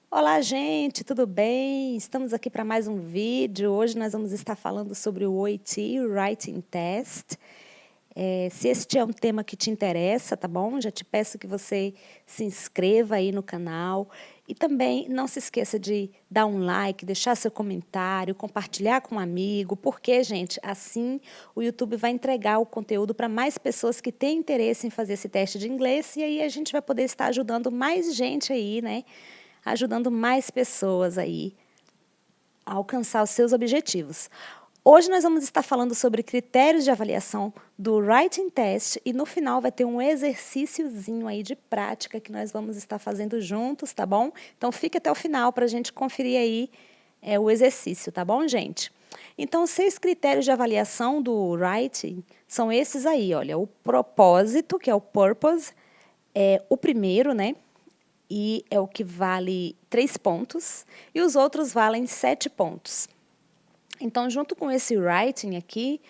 Olá, gente, tudo bem? Estamos aqui para mais um vídeo. Hoje nós vamos estar falando sobre o OET, Writing Test. Se este é um tema que te interessa, tá bom? Já te peço que você se inscreva aí no canal. E também não se esqueça de dar um like, deixar seu comentário, compartilhar com um amigo, porque, gente, assim o YouTube vai entregar o conteúdo para mais pessoas que têm interesse em fazer esse teste de inglês e aí a gente vai poder estar ajudando mais gente aí, né? Ajudando mais pessoas aí a alcançar os seus objetivos. Hoje nós vamos estar falando sobre critérios de avaliação do Writing Test e no final vai ter um exercíciozinho aí de prática que nós vamos estar fazendo juntos, tá bom? Então fique até o final para a gente conferir aí o exercício, tá bom, gente? Então, os 6 critérios de avaliação do Writing são esses aí, olha, o propósito, que é o purpose, é o primeiro, né? E é o que vale 3 pontos, e os outros valem 7 pontos. Então, junto com esse writing aqui,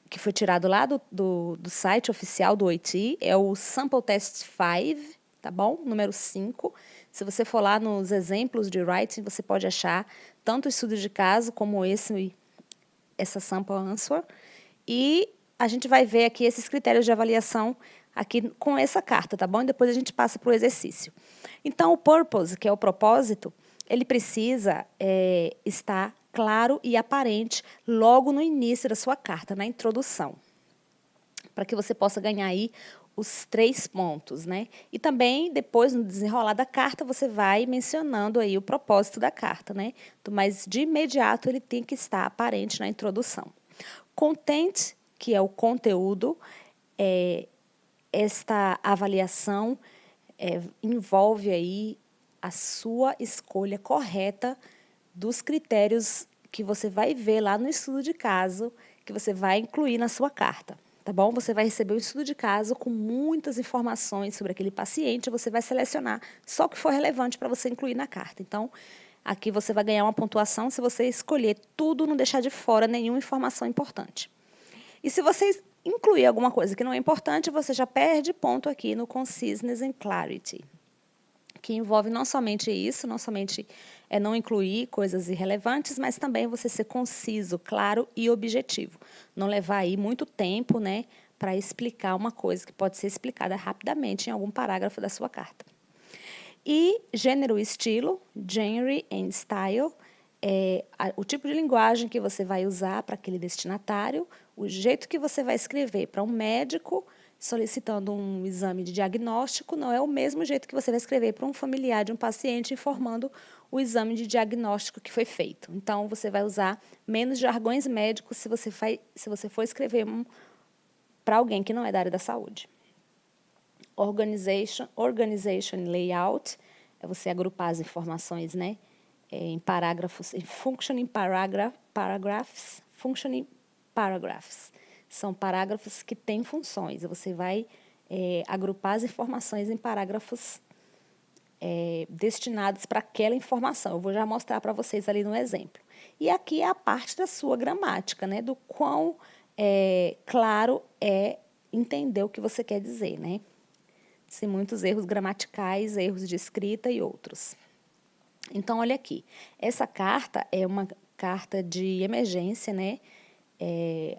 que foi tirado lá do site oficial do OIT, é o Sample Test 5, tá bom? Número 5. Se você for lá nos exemplos de writing, você pode achar tanto o estudo de caso como essa sample answer. E a gente vai ver aqui esses critérios de avaliação aqui com essa carta, tá bom? E depois a gente passa para o exercício. Então, o purpose, que é o propósito, ele precisa estar claro e aparente logo no início da sua carta, na introdução, para que você possa ganhar aí os 3 pontos, né? E também, depois, no desenrolar da carta, você vai mencionando aí o propósito da carta, né? Mas, de imediato, ele tem que estar aparente na introdução. Content, que é o conteúdo, esta avaliação envolve aí a sua escolha correta dos critérios que você vai ver lá no estudo de caso, que você vai incluir na sua carta, tá bom? Você vai receber um estudo de caso com muitas informações sobre aquele paciente, você vai selecionar só o que for relevante para você incluir na carta. Então, aqui você vai ganhar uma pontuação se você escolher tudo, não deixar de fora nenhuma informação importante. E se você incluir alguma coisa que não é importante, você já perde ponto aqui no Conciseness and Clarity, que envolve não somente isso, não somente não incluir coisas irrelevantes, mas também você ser conciso, claro e objetivo. Não levar aí muito tempo, né, para explicar uma coisa que pode ser explicada rapidamente em algum parágrafo da sua carta. E gênero e estilo, genre and style, o tipo de linguagem que você vai usar para aquele destinatário, o jeito que você vai escrever para um médico solicitando um exame de diagnóstico não é o mesmo jeito que você vai escrever para um familiar de um paciente informando o exame de diagnóstico que foi feito. Então, você vai usar menos jargões médicos se você for escrever para alguém que não é da área da saúde. Organization layout, é você agrupar as informações, né, em parágrafos, em functioning paragraphs, functioning paragraphs. São parágrafos que têm funções. Você vai agrupar as informações em parágrafos destinados para aquela informação. Eu vou já mostrar para vocês ali no exemplo. E aqui é a parte da sua gramática, né, do quão claro é entender o que você quer dizer, né? Sem muitos erros gramaticais, erros de escrita e outros. Então, olha aqui, essa carta é uma carta de emergência, né?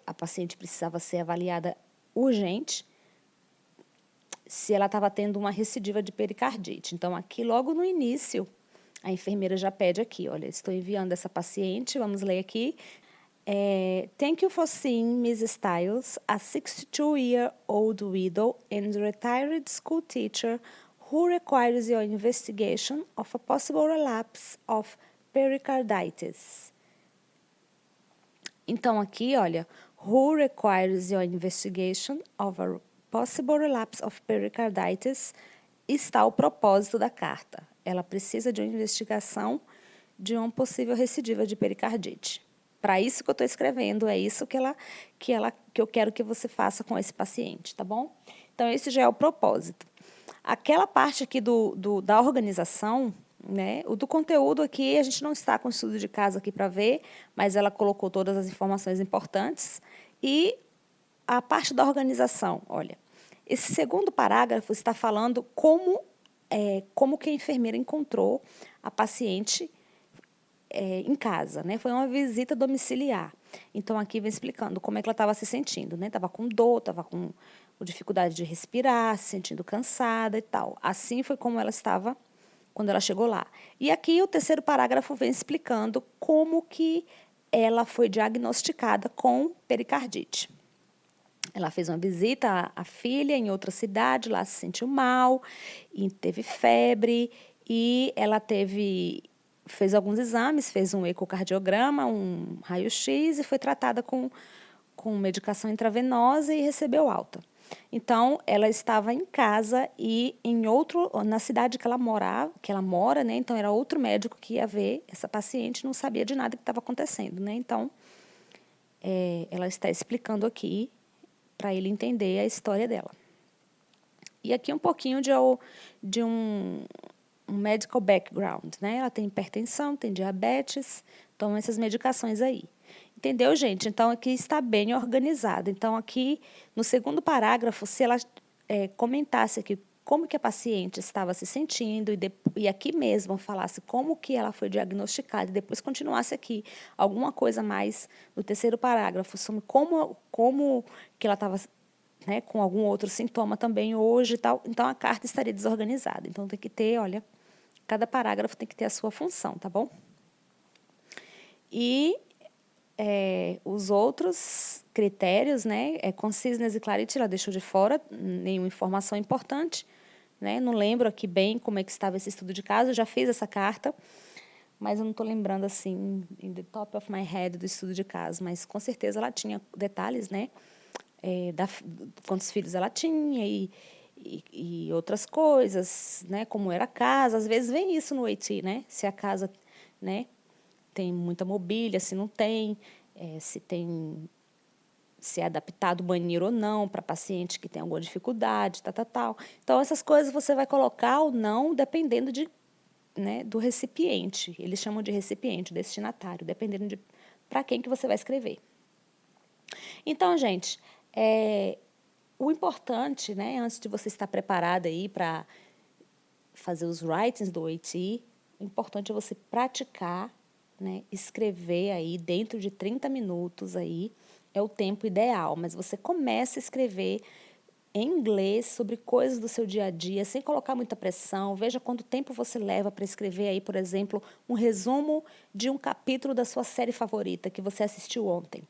A paciente precisava ser avaliada urgente se ela estava tendo uma recidiva de pericardite. Então, aqui logo no início, a enfermeira já pede aqui, olha, estou enviando essa paciente, vamos ler aqui. Thank you for seeing Mrs. Stiles, a 62-year-old widow and retired school teacher who requires your investigation of a possible relapse of pericarditis. Então, aqui, olha, who requires your investigation of a possible relapse of pericarditis, está o propósito da carta. Ela precisa de uma investigação de uma possível recidiva de pericardite. Para isso que eu estou escrevendo, é isso que eu quero que você faça com esse paciente, tá bom? Então, esse já é o propósito. Aquela parte aqui da organização, né, o do conteúdo aqui, a gente não está com estudo de caso aqui para ver, mas ela colocou todas as informações importantes. E a parte da organização, olha, esse segundo parágrafo está falando como como que a enfermeira encontrou a paciente em casa, né? Foi uma visita domiciliar. Então, aqui vem explicando como é que ela estava se sentindo, né? Estava com dor, estava com dificuldade de respirar, se sentindo cansada e tal. Assim foi como ela estava quando ela chegou lá. E aqui o terceiro parágrafo vem explicando como que ela foi diagnosticada com pericardite. Ela fez uma visita à filha em outra cidade, lá se sentiu mal, e teve febre, e ela fez alguns exames, fez um ecocardiograma, um raio-x e foi tratada com medicação intravenosa e recebeu alta. Então, ela estava em casa e na cidade que ela mora, né? Então, era outro médico que ia ver essa paciente, não sabia de nada que estava acontecendo, né? Então, ela está explicando aqui para ele entender a história dela. E aqui um pouquinho de um medical background, né? Ela tem hipertensão, tem diabetes, toma essas medicações aí. Entendeu, gente? Então, aqui está bem organizado. Então, aqui, no segundo parágrafo, se ela comentasse aqui como que a paciente estava se sentindo e aqui mesmo falasse como que ela foi diagnosticada e depois continuasse aqui alguma coisa mais no terceiro parágrafo sobre como que ela estava, né, com algum outro sintoma também hoje e tal, então a carta estaria desorganizada. Então, tem que ter, olha, cada parágrafo tem que ter a sua função, tá bom? E os outros critérios, né, conciseness e clarity, ela deixou de fora nenhuma informação importante, né? Não lembro aqui bem como é que estava esse estudo de caso, eu já fiz essa carta, mas eu não estou lembrando assim, in the top of my head, do estudo de caso, mas com certeza ela tinha detalhes, né, quantos filhos ela tinha e outras coisas, né, como era a casa, às vezes vem isso no AT, né, se a casa, né, tem muita mobília, se não tem, se é adaptado o banheiro ou não para paciente que tem alguma dificuldade, tal. Então, essas coisas você vai colocar ou não, dependendo né, do recipiente. Eles chamam de recipiente, destinatário, dependendo de para quem que você vai escrever. Então, gente, o importante, né, antes de você estar preparada aí para fazer os writings do AT, o importante é você praticar, né, escrever aí dentro de 30 minutos aí, é o tempo ideal, mas você começa a escrever em inglês sobre coisas do seu dia a dia, sem colocar muita pressão. Veja quanto tempo você leva para escrever aí, por exemplo, um resumo de um capítulo da sua série favorita que você assistiu ontem.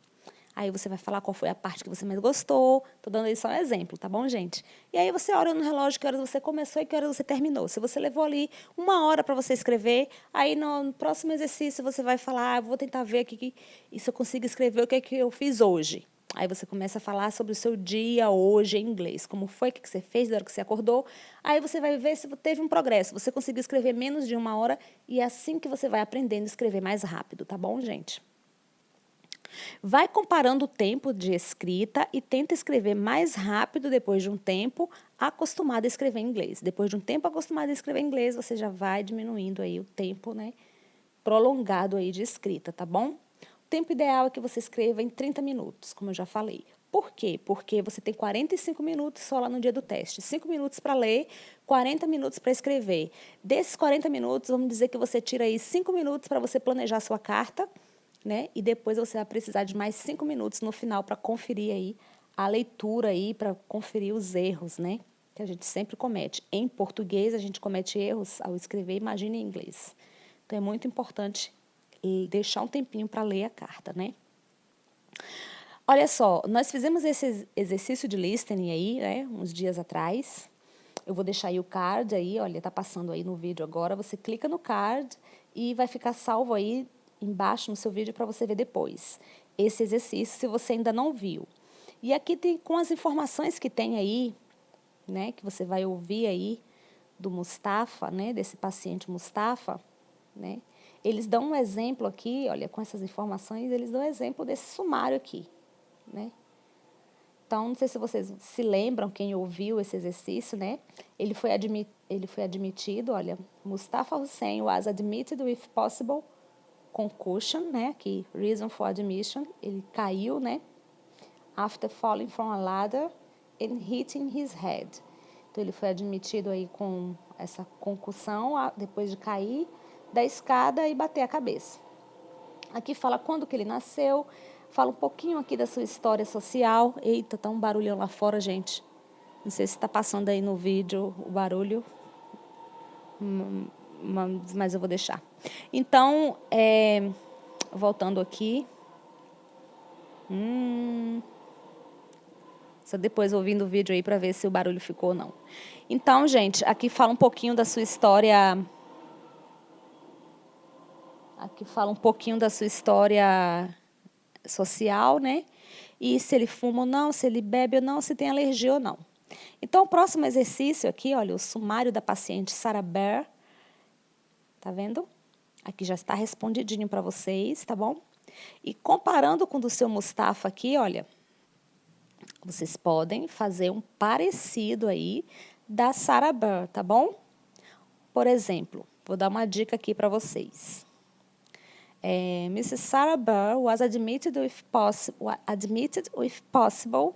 Aí você vai falar qual foi a parte que você mais gostou. Estou dando aí só um exemplo, tá bom, gente? E aí você olha no relógio que horas você começou e que horas você terminou. Se você levou ali 1 hora para você escrever, aí no próximo exercício você vai falar, vou tentar ver aqui se eu consigo escrever o que é que eu fiz hoje. Aí você começa a falar sobre o seu dia hoje em inglês. Como foi, o que você fez, da hora que você acordou. Aí você vai ver se teve um progresso. Você conseguiu escrever menos de 1 hora e é assim que você vai aprendendo a escrever mais rápido, tá bom, gente? Vai comparando o tempo de escrita e tenta escrever mais rápido depois de um tempo acostumado a escrever em inglês. Depois de um tempo acostumado a escrever em inglês, você já vai diminuindo aí o tempo, né, prolongado aí de escrita, tá bom? O tempo ideal é que você escreva em 30 minutos, como eu já falei. Por quê? Porque você tem 45 minutos só lá no dia do teste. 5 minutos para ler, 40 minutos para escrever. Desses 40 minutos, vamos dizer que você tira aí 5 minutos para você planejar a sua carta, né? E depois você vai precisar de mais 5 minutos no final para conferir aí a leitura aí, para conferir os erros, né? Que a gente sempre comete. Em português, a gente comete erros ao escrever, imagine em inglês. Então, é muito importante deixar um tempinho para ler a carta, né? Olha só, nós fizemos esse exercício de listening aí, né, uns dias atrás. Eu vou deixar aí o card aí, olha, tá passando aí no vídeo agora. Você clica no card e vai ficar salvo aí embaixo no seu vídeo para você ver depois. Esse exercício, se você ainda não viu. E aqui tem com as informações que tem aí, né, que você vai ouvir aí do Mustafa, né, desse paciente Mustafa, né? Eles dão um exemplo aqui, olha, com essas informações, eles dão um exemplo desse sumário aqui, né? Então, não sei se vocês se lembram, quem ouviu esse exercício, né? Ele foi admitido, olha, Mustafa Hussein was admitted with possible concussion, né? Aqui, reason for admission, ele caiu, né? After falling from a ladder and hitting his head. Então, ele foi admitido aí com essa concussão depois de cair da escada e bater a cabeça. Aqui fala quando que ele nasceu, fala um pouquinho aqui da sua história social. Eita, tá um barulhão lá fora, gente. Não sei se está passando aí no vídeo o barulho, mas eu vou deixar. Então, voltando aqui. Só depois ouvindo o vídeo aí para ver se o barulho ficou ou não. Então, gente, aqui fala um pouquinho da sua história. Aqui fala um pouquinho da sua história social, né? E se ele fuma ou não, se ele bebe ou não, se tem alergia ou não. Então, o próximo exercício aqui, olha, o sumário da paciente Sarah Bear. Tá vendo? Aqui já está respondidinho para vocês, tá bom? E comparando com o do seu Mustafa aqui, olha, vocês podem fazer um parecido aí da Sarah Bear, tá bom? Por exemplo, vou dar uma dica aqui para vocês. Mrs. Sarah Bear was admitted with possible,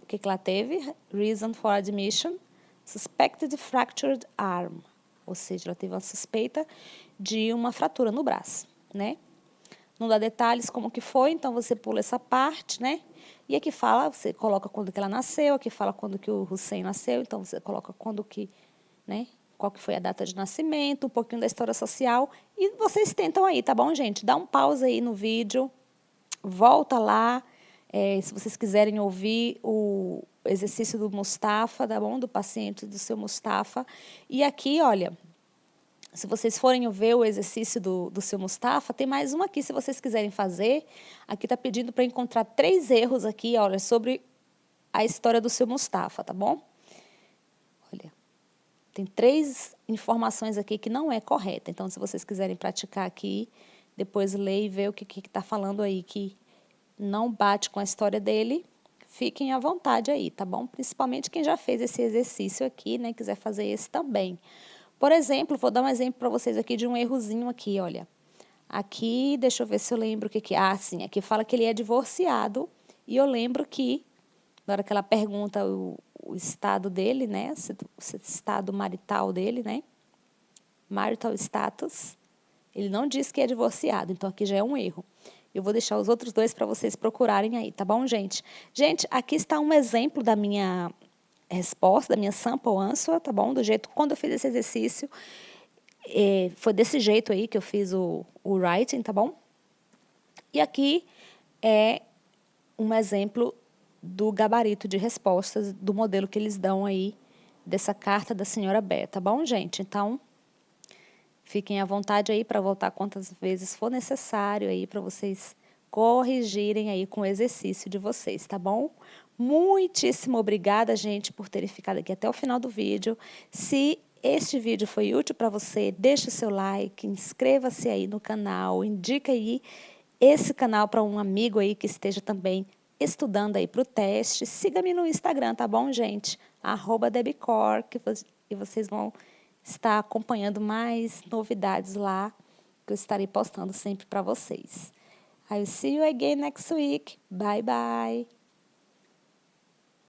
o que ela teve? Reason for admission, suspected fractured arm. Ou seja, ela teve uma suspeita de uma fratura no braço, né? Não dá detalhes como que foi, então você pula essa parte, né? E aqui fala, você coloca quando que ela nasceu, aqui fala quando que o Hussein nasceu, então você coloca quando que, né? Qual que foi a data de nascimento, um pouquinho da história social. E vocês tentam aí, tá bom, gente? Dá um pause aí no vídeo, volta lá. Se vocês quiserem ouvir o exercício do Mustafa, tá bom? Do paciente do seu Mustafa. E aqui, olha, se vocês forem ver o exercício do seu Mustafa, tem mais um aqui, se vocês quiserem fazer. Aqui está pedindo para encontrar 3 erros aqui, olha, sobre a história do seu Mustafa, tá bom? Olha, tem 3 informações aqui que não é correta. Então, se vocês quiserem praticar aqui, depois ler e ver o que está falando aí que não bate com a história dele, fiquem à vontade aí, tá bom? Principalmente quem já fez esse exercício aqui, né, quiser fazer esse também. Por exemplo, vou dar um exemplo para vocês aqui de um errozinho aqui, olha. Aqui, deixa eu ver se eu lembro o que que... Ah, sim, aqui fala que ele é divorciado. E eu lembro que, na hora que ela pergunta o estado dele, né? O estado marital dele, né? Marital status. Ele não diz que é divorciado, então aqui já é um erro. Eu vou deixar os outros 2 para vocês procurarem aí, tá bom, gente? Gente, aqui está um exemplo da minha resposta, da minha sample answer, tá bom? Do jeito, quando eu fiz esse exercício, foi desse jeito aí que eu fiz o writing, tá bom? E aqui é um exemplo do gabarito de respostas, do modelo que eles dão aí, dessa carta da senhora Bear, tá bom, gente? Então, fiquem à vontade aí para voltar quantas vezes for necessário aí para vocês corrigirem aí com o exercício de vocês, tá bom? Muitíssimo obrigada, gente, por terem ficado aqui até o final do vídeo. Se este vídeo foi útil para você, deixe o seu like, inscreva-se aí no canal, indica aí esse canal para um amigo aí que esteja também estudando aí para o teste. Siga-me no Instagram, tá bom, gente? @debcor, e vocês vão estar acompanhando mais novidades lá, que eu estarei postando sempre para vocês. I'll see you again next week. Bye, bye.